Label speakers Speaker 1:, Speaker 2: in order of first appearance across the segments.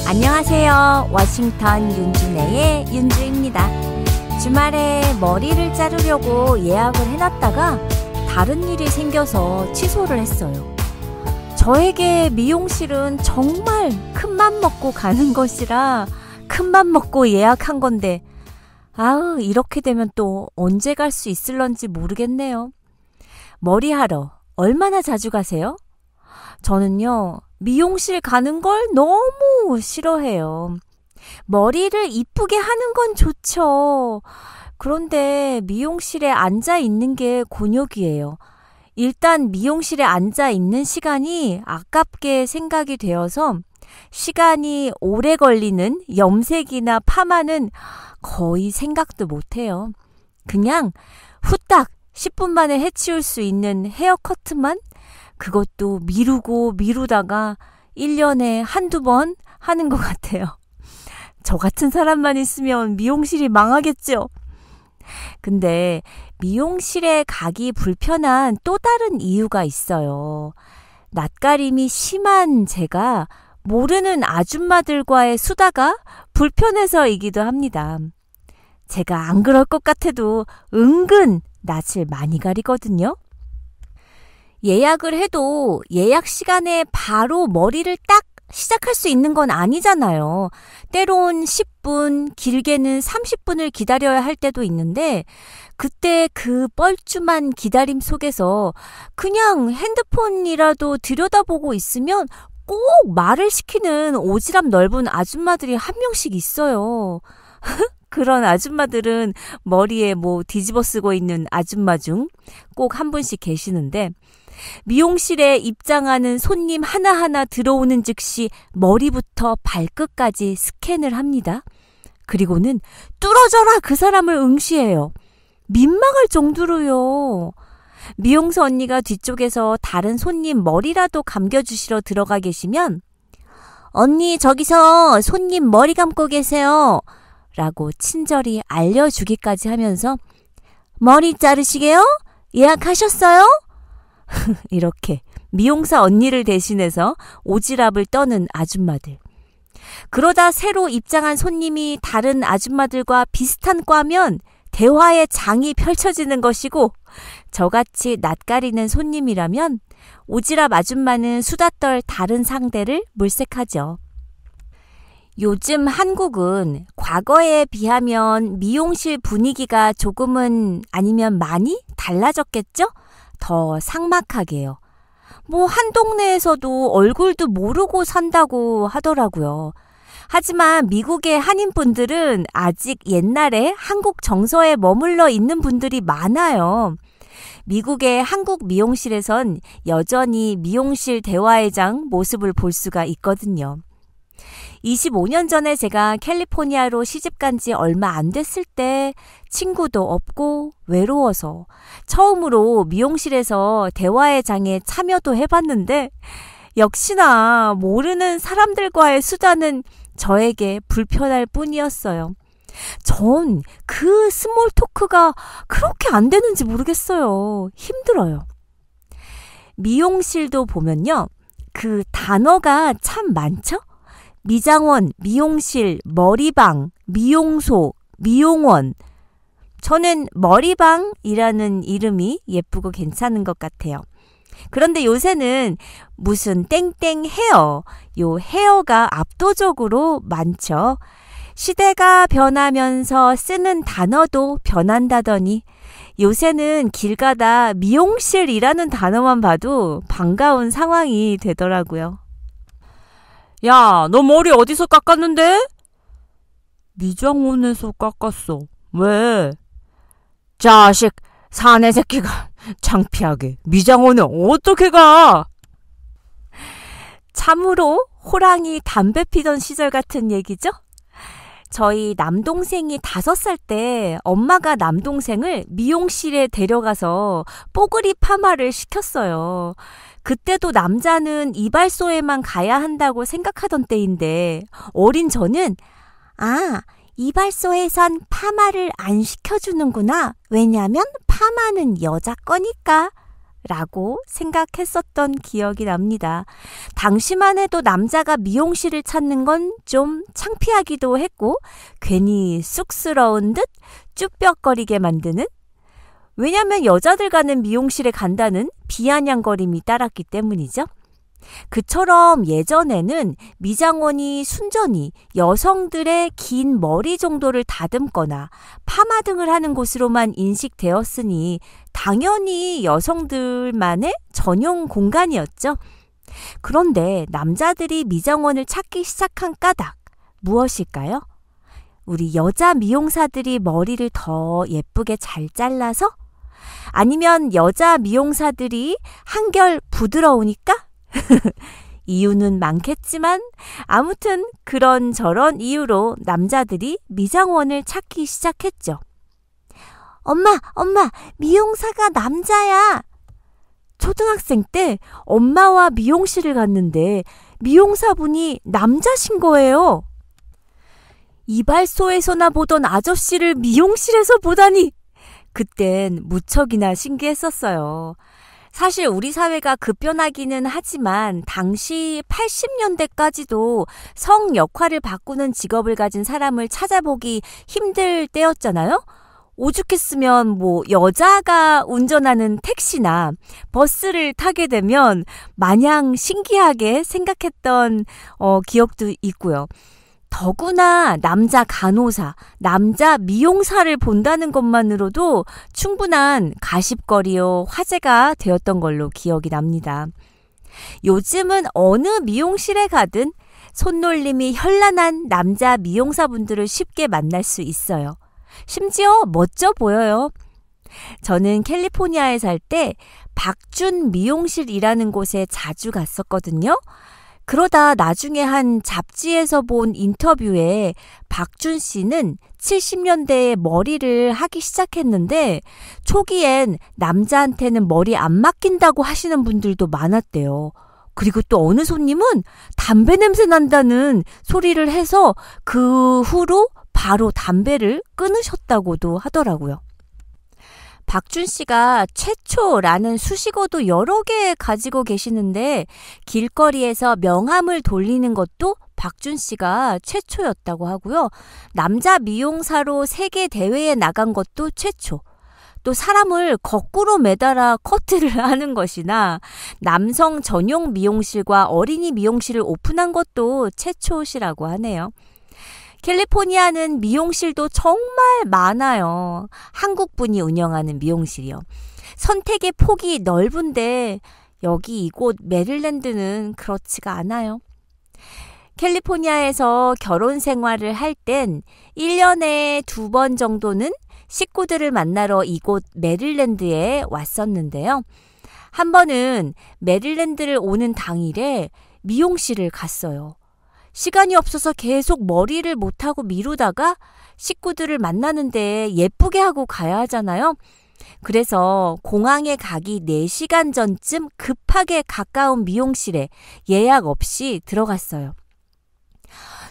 Speaker 1: 안녕하세요. 워싱턴 윤주네의 윤주입니다. 주말에 머리를 자르려고 예약을 해놨다가 다른 일이 생겨서 취소를 했어요. 저에게 미용실은 정말 큰맘 먹고 가는 것이라 큰맘 먹고 예약한 건데 이렇게 되면 또 언제 갈 수 있을런지 모르겠네요. 머리하러 얼마나 자주 가세요? 저는요, 미용실 가는 걸 너무 싫어해요. 머리를 이쁘게 하는 건 좋죠. 그런데 미용실에 앉아 있는 게 곤욕이에요. 일단 미용실에 앉아 있는 시간이 아깝게 생각이 되어서 시간이 오래 걸리는 염색이나 파마는 거의 생각도 못해요. 그냥 후딱 10분 만에 해치울 수 있는 헤어커트만, 그것도 미루다가 1년에 한두 번 하는 것 같아요. 저 같은 사람만 있으면 미용실이 망하겠죠. 근데 미용실에 가기 불편한 또 다른 이유가 있어요. 낯가림이 심한 제가 모르는 아줌마들과의 수다가 불편해서이기도 합니다. 제가 안 그럴 것 같아도 은근 낯을 많이 가리거든요. 예약을 해도 예약 시간에 바로 머리를 딱 시작할 수 있는 건 아니잖아요. 때론 10분, 길게는 30분을 기다려야 할 때도 있는데 그때 그 뻘쭘한 기다림 속에서 그냥 핸드폰이라도 들여다보고 있으면 꼭 말을 시키는 오지랖 넓은 아줌마들이 한 명씩 있어요. 그런 아줌마들은 머리에 뒤집어 쓰고 있는 아줌마 중 꼭 한 분씩 계시는데 미용실에 입장하는 손님 하나하나 들어오는 즉시 머리부터 발끝까지 스캔을 합니다. 그리고는 뚫어져라 그 사람을 응시해요. 민망할 정도로요. 미용사 언니가 뒤쪽에서 다른 손님 머리라도 감겨주시러 들어가 계시면 언니 저기서 손님 머리 감고 계세요 라고 친절히 알려주기까지 하면서 머리 자르시게요? 예약하셨어요? 이렇게 미용사 언니를 대신해서 오지랖을 떠는 아줌마들. 그러다 새로 입장한 손님이 다른 아줌마들과 비슷한 과면 대화의 장이 펼쳐지는 것이고 저같이 낯가리는 손님이라면 오지랖 아줌마는 수다 떨 다른 상대를 물색하죠. 요즘 한국은 과거에 비하면 미용실 분위기가 조금은 아니면 많이 달라졌겠죠? 더 삭막하게요. 한 동네에서도 얼굴도 모르고 산다고 하더라고요. 하지만 미국의 한인분들은 아직 옛날에 한국 정서에 머물러 있는 분들이 많아요. 미국의 한국 미용실에선 여전히 미용실 대화회장 모습을 볼 수가 있거든요. 25년 전에 제가 캘리포니아로 시집간 지 얼마 안 됐을 때 친구도 없고 외로워서 처음으로 미용실에서 대화회장에 참여도 해봤는데 역시나 모르는 사람들과의 수다는 저에게 불편할 뿐이었어요. 전 그 스몰 토크가 그렇게 안 되는지 모르겠어요. 힘들어요. 미용실도 보면요. 그 단어가 참 많죠? 미장원, 미용실, 머리방, 미용소, 미용원. 저는 머리방이라는 이름이 예쁘고 괜찮은 것 같아요. 그런데 요새는 무슨 땡땡 헤어, 요 헤어가 압도적으로 많죠. 시대가 변하면서 쓰는 단어도 변한다더니 요새는 길 가다 미용실이라는 단어만 봐도 반가운 상황이 되더라고요.
Speaker 2: 야, 너 머리 어디서 깎았는데? 미장원에서 깎았어. 왜? 자식, 사내 새끼가 창피하게 미장원에 어떻게 가?
Speaker 1: 참으로 호랑이 담배 피던 시절 같은 얘기죠? 저희 남동생이 5살 때 엄마가 남동생을 미용실에 데려가서 뽀글이 파마를 시켰어요. 그때도 남자는 이발소에만 가야 한다고 생각하던 때인데 어린 저는 이발소에선 파마를 안 시켜주는구나. 왜냐면 파마는 여자 거니까 라고 생각했었던 기억이 납니다. 당시만 해도 남자가 미용실을 찾는 건 좀 창피하기도 했고 괜히 쑥스러운 듯 쭈뼛거리게 만드는, 왜냐면 여자들 가는 미용실에 간다는 비아냥거림이 따랐기 때문이죠. 그처럼 예전에는 미장원이 순전히 여성들의 긴 머리 정도를 다듬거나 파마 등을 하는 곳으로만 인식되었으니 당연히 여성들만의 전용 공간이었죠. 그런데 남자들이 미장원을 찾기 시작한 까닭, 무엇일까요? 우리 여자 미용사들이 머리를 더 예쁘게 잘 잘라서? 아니면 여자 미용사들이 한결 부드러우니까? 이유는 많겠지만 아무튼 그런저런 이유로 남자들이 미장원을 찾기 시작했죠. 엄마, 미용사가 남자야. 초등학생 때 엄마와 미용실을 갔는데 미용사분이 남자신 거예요. 이발소에서나 보던 아저씨를 미용실에서 보다니, 그땐 무척이나 신기했었어요. 사실 우리 사회가 급변하기는 하지만 당시 80년대까지도 성 역할을 바꾸는 직업을 가진 사람을 찾아보기 힘들 때였잖아요. 오죽했으면 여자가 운전하는 택시나 버스를 타게 되면 마냥 신기하게 생각했던 기억도 있고요. 더구나 남자 간호사, 남자 미용사를 본다는 것만으로도 충분한 가십거리요 화제가 되었던 걸로 기억이 납니다. 요즘은 어느 미용실에 가든 손놀림이 현란한 남자 미용사분들을 쉽게 만날 수 있어요. 심지어 멋져 보여요. 저는 캘리포니아에 살 때 박준 미용실이라는 곳에 자주 갔었거든요. 그러다 나중에 한 잡지에서 본 인터뷰에 박준 씨는 70년대에 머리를 하기 시작했는데 초기엔 남자한테는 머리 안 맡긴다고 하시는 분들도 많았대요. 그리고 또 어느 손님은 담배 냄새 난다는 소리를 해서 그 후로 바로 담배를 끊으셨다고도 하더라고요. 박준 씨가 최초라는 수식어도 여러 개 가지고 계시는데 길거리에서 명함을 돌리는 것도 박준 씨가 최초였다고 하고요. 남자 미용사로 세계 대회에 나간 것도 최초. 또 사람을 거꾸로 매달아 커트를 하는 것이나 남성 전용 미용실과 어린이 미용실을 오픈한 것도 최초시라고 하네요. 캘리포니아는 미용실도 정말 많아요. 한국분이 운영하는 미용실이요. 선택의 폭이 넓은데 여기 이곳 메릴랜드는 그렇지가 않아요. 캘리포니아에서 결혼 생활을 할 땐 1년에 2번 정도는 식구들을 만나러 이곳 메릴랜드에 왔었는데요. 한 번은 메릴랜드를 오는 당일에 미용실을 갔어요. 시간이 없어서 계속 머리를 못하고 미루다가 식구들을 만나는데 예쁘게 하고 가야 하잖아요. 그래서 공항에 가기 4시간 전쯤 급하게 가까운 미용실에 예약 없이 들어갔어요.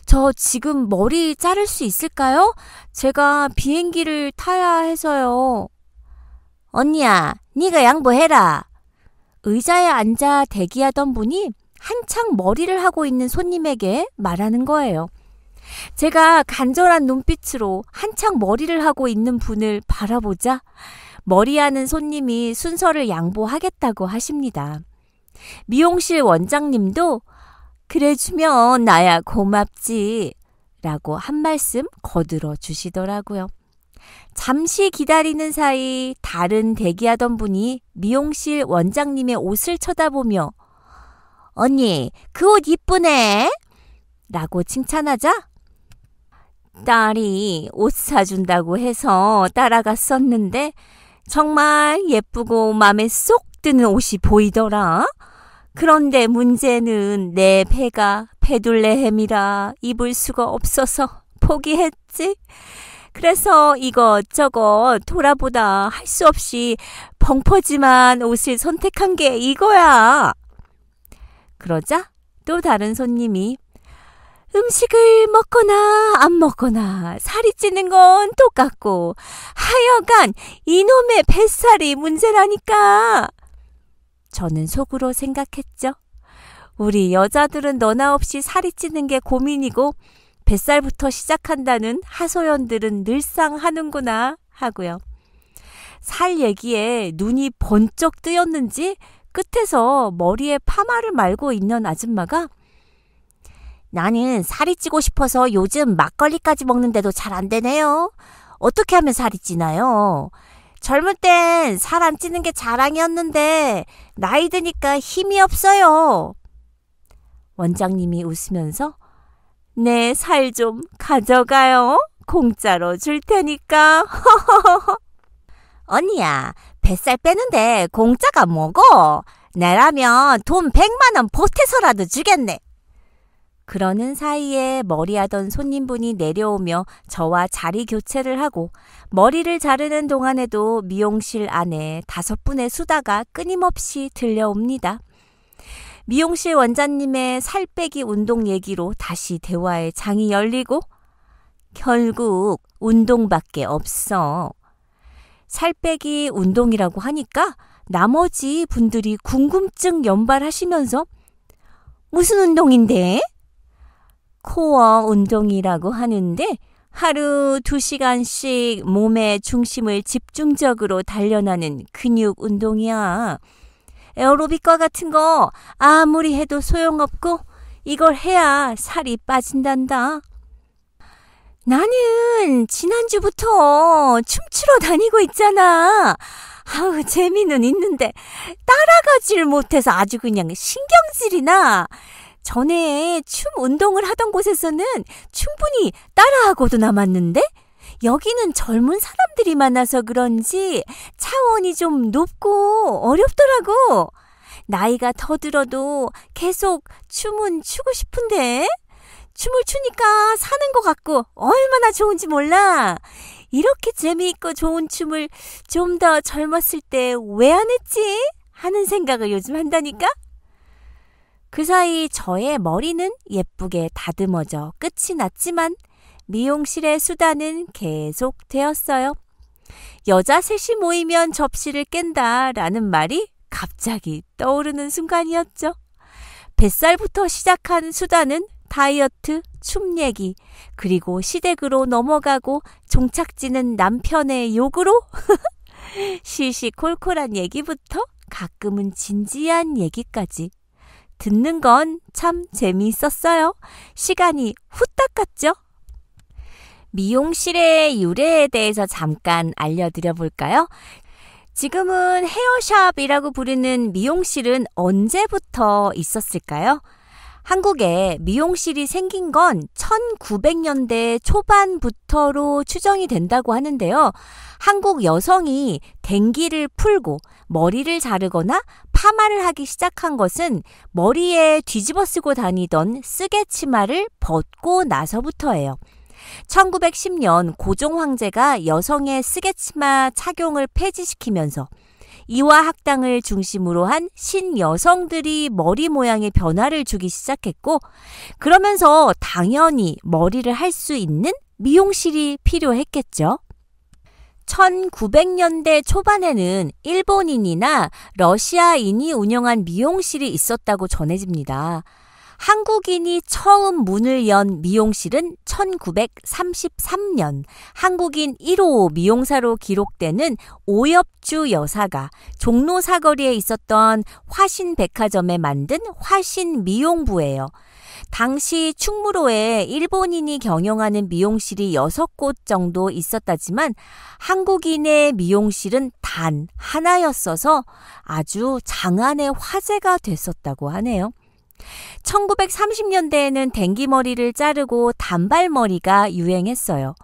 Speaker 1: 저 지금 머리 자를 수 있을까요? 제가 비행기를 타야 해서요. 언니야, 네가 양보해라. 의자에 앉아 대기하던 분이 한창 머리를 하고 있는 손님에게 말하는 거예요. 제가 간절한 눈빛으로 한창 머리를 하고 있는 분을 바라보자 머리하는 손님이 순서를 양보하겠다고 하십니다. 미용실 원장님도 그래주면 나야 고맙지 라고 한 말씀 거들어 주시더라고요. 잠시 기다리는 사이 다른 대기하던 분이 미용실 원장님의 옷을 쳐다보며 언니, 그 옷 이쁘네 라고 칭찬하자 딸이 옷 사준다고 해서 따라갔었는데 정말 예쁘고 마음에 쏙 드는 옷이 보이더라. 그런데 문제는 내 배가 베들레헴이라 입을 수가 없어서 포기했지. 그래서 이것저것 돌아보다 할 수 없이 벙퍼짐한 옷을 선택한 게 이거야. 그러자 또 다른 손님이 음식을 먹거나 안 먹거나 살이 찌는 건 똑같고 하여간 이놈의 뱃살이 문제라니까. 저는 속으로 생각했죠. 우리 여자들은 너나 없이 살이 찌는 게 고민이고 뱃살부터 시작한다는 하소연들은 늘상 하는구나 하고요. 살 얘기에 눈이 번쩍 뜨였는지 끝에서 머리에 파마를 말고 있는 아줌마가 나는 살이 찌고 싶어서 요즘 막걸리까지 먹는데도 잘 안 되네요. 어떻게 하면 살이 찌나요? 젊을 땐 살 안 찌는 게 자랑이었는데 나이 드니까 힘이 없어요. 원장님이 웃으면서 내 살 좀 가져가요. 공짜로 줄 테니까. 언니야, 뱃살 빼는데 공짜가 뭐고? 내라면 돈 100만 원 보태서라도 주겠네. 그러는 사이에 머리하던 손님분이 내려오며 저와 자리 교체를 하고 머리를 자르는 동안에도 미용실 안에 5분의 수다가 끊임없이 들려옵니다. 미용실 원장님의 살 빼기 운동 얘기로 다시 대화의 장이 열리고 결국 운동밖에 없어. 살 빼기 운동이라고 하니까 나머지 분들이 궁금증 연발하시면서 무슨 운동인데? 코어 운동이라고 하는데 하루 2시간씩 몸의 중심을 집중적으로 단련하는 근육 운동이야. 에어로빅과 같은 거 아무리 해도 소용없고 이걸 해야 살이 빠진단다. 나는 지난주부터 춤추러 다니고 있잖아. 아우, 재미는 있는데 따라가질 못해서 아주 그냥 신경질이 나. 전에 춤 운동을 하던 곳에서는 충분히 따라하고도 남았는데 여기는 젊은 사람들이 많아서 그런지 차원이 좀 높고 어렵더라고. 나이가 더 들어도 계속 춤은 추고 싶은데 춤을 추니까 사는 것 같고 얼마나 좋은지 몰라. 이렇게 재미있고 좋은 춤을 좀 더 젊었을 때 왜 안 했지? 하는 생각을 요즘 한다니까. 그 사이 저의 머리는 예쁘게 다듬어져 끝이 났지만 미용실의 수다는 계속 되었어요. 여자 셋이 모이면 접시를 깬다라는 말이 갑자기 떠오르는 순간이었죠. 뱃살부터 시작한 수다는 다이어트, 춤 얘기, 그리고 시댁으로 넘어가고 종착지는 남편의 욕으로 시시콜콜한 얘기부터 가끔은 진지한 얘기까지. 듣는 건 참 재미있었어요. 시간이 후딱 갔죠? 미용실의 유래에 대해서 잠깐 알려드려 볼까요? 지금은 헤어샵이라고 부르는 미용실은 언제부터 있었을까요? 한국에 미용실이 생긴 건 1900년대 초반부터로 추정이 된다고 하는데요. 한국 여성이 댕기를 풀고 머리를 자르거나 파마를 하기 시작한 것은 머리에 뒤집어 쓰고 다니던 쓰개치마를 벗고 나서부터예요. 1910년 고종 황제가 여성의 쓰개치마 착용을 폐지시키면서 이화 학당을 중심으로 한 신여성들이 머리 모양의 변화를 주기 시작했고, 그러면서 당연히 머리를 할 수 있는 미용실이 필요했겠죠. 1900년대 초반에는 일본인이나 러시아인이 운영한 미용실이 있었다고 전해집니다. 한국인이 처음 문을 연 미용실은 1933년 한국인 1호 미용사로 기록되는 오엽주 여사가 종로 사거리에 있었던 화신백화점에 만든 화신미용부예요. 당시 충무로에 일본인이 경영하는 미용실이 6곳 정도 있었다지만 한국인의 미용실은 단 하나였어서 아주 장안의 화제가 됐었다고 하네요. 1930년대에는 댕기머리를 자르고 단발머리가 유행했어요.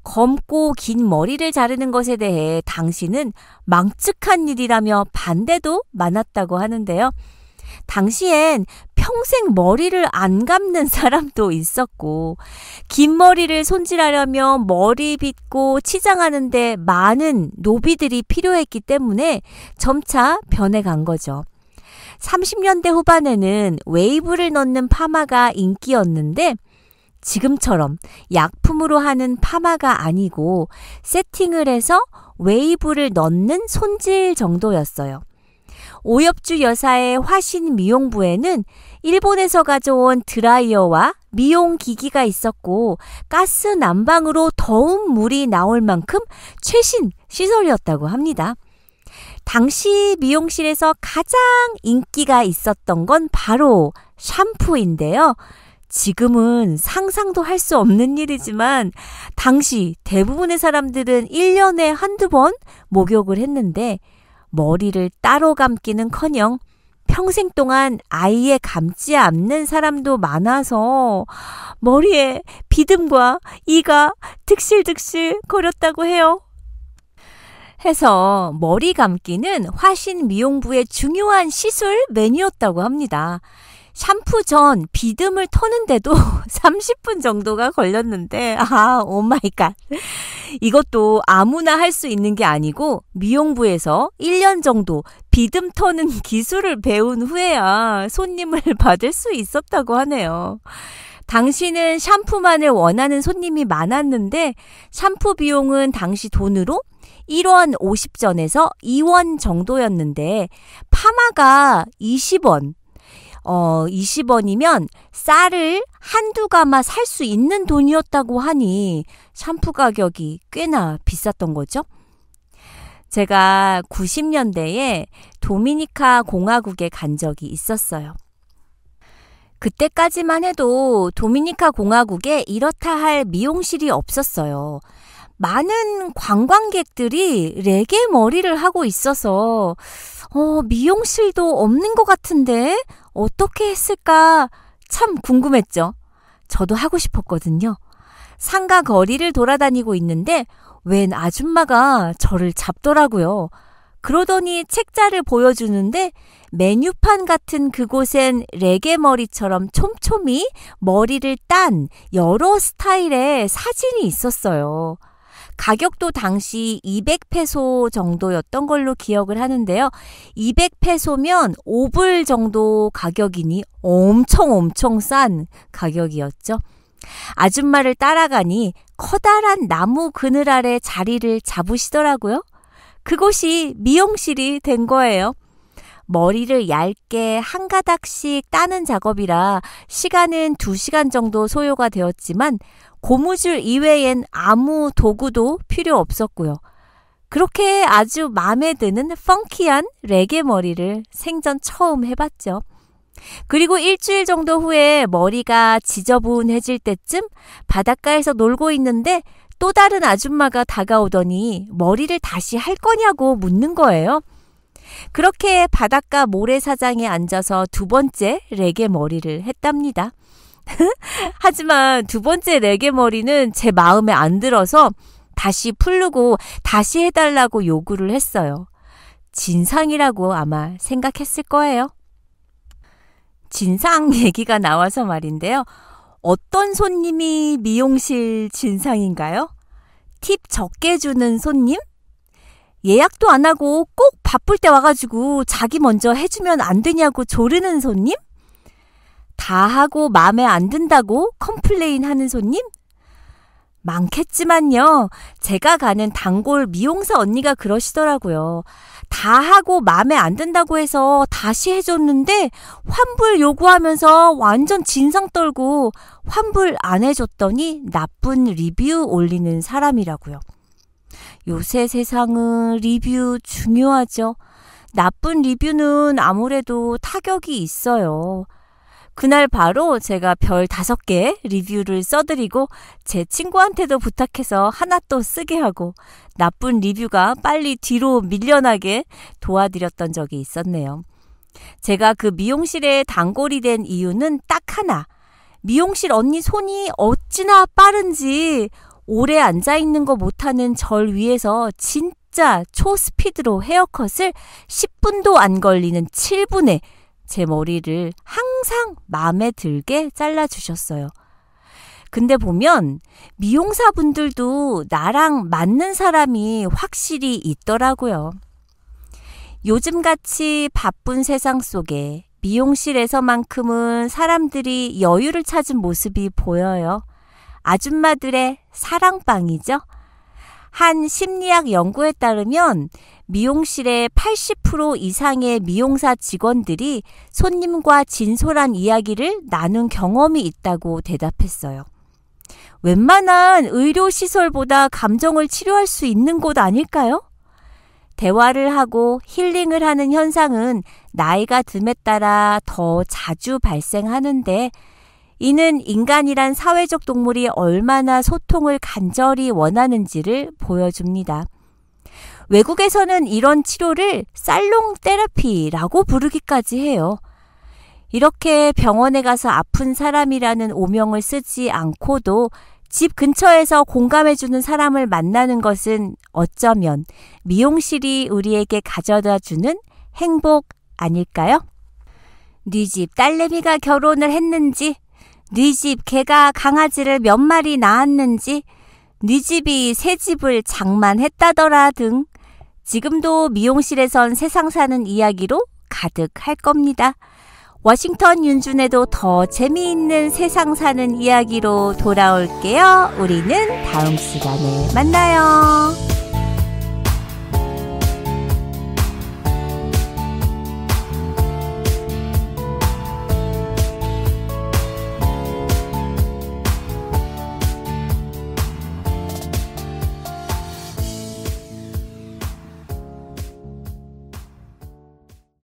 Speaker 1: 검고 긴 머리를 자르는 것에 대해 당시는 망측한 일이라며 반대도 많았다고 하는데요. 당시엔 평생 머리를 안 감는 사람도 있었고, 긴 머리를 손질하려면 머리 빗고 치장하는데 많은 노비들이 필요했기 때문에 점차 변해간 거죠. 30년대 후반에는 웨이브를 넣는 파마가 인기였는데 지금처럼 약품으로 하는 파마가 아니고 세팅을 해서 웨이브를 넣는 손질 정도였어요. 오엽주 여사의 화신 미용부에는 일본에서 가져온 드라이어와 미용기기가 있었고 가스 난방으로 더운 물이 나올 만큼 최신 시설이었다고 합니다. 당시 미용실에서 가장 인기가 있었던 건 바로 샴푸인데요. 지금은 상상도 할 수 없는 일이지만 당시 대부분의 사람들은 1년에 한두 번 목욕을 했는데 머리를 따로 감기는커녕 평생 동안 아예 감지 않는 사람도 많아서 머리에 비듬과 이가 득실득실 거렸다고 해요. 해서 머리 감기는 화신 미용부의 중요한 시술 메뉴였다고 합니다. 샴푸 전 비듬을 터는데도 30분 정도가 걸렸는데 오마이갓. 이것도 아무나 할 수 있는 게 아니고 미용부에서 1년 정도 비듬 터는 기술을 배운 후에야 손님을 받을 수 있었다고 하네요. 당시는 샴푸만을 원하는 손님이 많았는데 샴푸 비용은 당시 돈으로 1원 50전에서 2원 정도였는데 파마가 20원. 20원이면 쌀을 한두 가마 살 수 있는 돈이었다고 하니 샴푸 가격이 꽤나 비쌌던 거죠. 제가 90년대에 도미니카 공화국에 간 적이 있었어요. 그때까지만 해도 도미니카 공화국에 이렇다 할 미용실이 없었어요. 많은 관광객들이 레게 머리를 하고 있어서 미용실도 없는 것 같은데 어떻게 했을까 참 궁금했죠. 저도 하고 싶었거든요. 상가 거리를 돌아다니고 있는데 웬 아줌마가 저를 잡더라고요. 그러더니 책자를 보여주는데 메뉴판 같은 그곳엔 레게 머리처럼 촘촘히 머리를 딴 여러 스타일의 사진이 있었어요. 가격도 당시 200페소 정도였던 걸로 기억을 하는데요. 200페소면 5불 정도 가격이니 엄청 싼 가격이었죠. 아줌마를 따라가니 커다란 나무 그늘 아래 자리를 잡으시더라고요. 그곳이 미용실이 된 거예요. 머리를 얇게 한 가닥씩 따는 작업이라 시간은 2시간 정도 소요가 되었지만 고무줄 이외엔 아무 도구도 필요 없었고요. 그렇게 아주 마음에 드는 펑키한 레게 머리를 생전 처음 해봤죠. 그리고 일주일 정도 후에 머리가 지저분해질 때쯤 바닷가에서 놀고 있는데 또 다른 아줌마가 다가오더니 머리를 다시 할 거냐고 묻는 거예요. 그렇게 바닷가 모래사장에 앉아서 2번째 레게 머리를 했답니다. 하지만 2번째 레게 머리는 제 마음에 안 들어서 다시 풀르고 다시 해달라고 요구를 했어요. 진상이라고 아마 생각했을 거예요. 진상 얘기가 나와서 말인데요. 어떤 손님이 미용실 진상인가요? 팁 적게 주는 손님? 예약도 안 하고 꼭 바쁠 때 와가지고 자기 먼저 해주면 안 되냐고 조르는 손님? 다 하고 마음에 안 든다고 컴플레인 하는 손님? 많겠지만요. 제가 가는 단골 미용사 언니가 그러시더라고요. 다 하고 마음에 안 든다고 해서 다시 해줬는데 환불 요구하면서 완전 진상 떨고 환불 안 해줬더니 나쁜 리뷰 올리는 사람이라고요. 요새 세상은 리뷰 중요하죠. 나쁜 리뷰는 아무래도 타격이 있어요. 그날 바로 제가 별 5개 리뷰를 써드리고 제 친구한테도 부탁해서 하나 또 쓰게 하고 나쁜 리뷰가 빨리 뒤로 밀려나게 도와드렸던 적이 있었네요. 제가 그 미용실에 단골이 된 이유는 딱 하나. 미용실 언니 손이 어찌나 빠른지 오래 앉아있는 거 못하는 절 위에서 진짜 초스피드로 헤어컷을 10분도 안 걸리는 7분에 제 머리를 항상 마음에 들게 잘라주셨어요. 근데 보면 미용사분들도 나랑 맞는 사람이 확실히 있더라고요. 요즘같이 바쁜 세상 속에 미용실에서만큼은 사람들이 여유를 찾은 모습이 보여요. 아줌마들의 사랑방이죠. 한 심리학 연구에 따르면 미용실의 80% 이상의 미용사 직원들이 손님과 진솔한 이야기를 나눈 경험이 있다고 대답했어요. 웬만한 의료시설보다 감정을 치료할 수 있는 곳 아닐까요? 대화를 하고 힐링을 하는 현상은 나이가 듦에 따라 더 자주 발생하는데, 이는 인간이란 사회적 동물이 얼마나 소통을 간절히 원하는지를 보여줍니다. 외국에서는 이런 치료를 살롱 테라피라고 부르기까지 해요. 이렇게 병원에 가서 아픈 사람이라는 오명을 쓰지 않고도 집 근처에서 공감해주는 사람을 만나는 것은 어쩌면 미용실이 우리에게 가져다주는 행복 아닐까요? 네 집 딸내미가 결혼을 했는지, 네 집 개가 강아지를 몇 마리 낳았는지, 네 집이 새 집을 장만했다더라 등 지금도 미용실에선 세상 사는 이야기로 가득할 겁니다. 워싱턴 윤준에도 더 재미있는 세상 사는 이야기로 돌아올게요. 우리는 다음 시간에 만나요.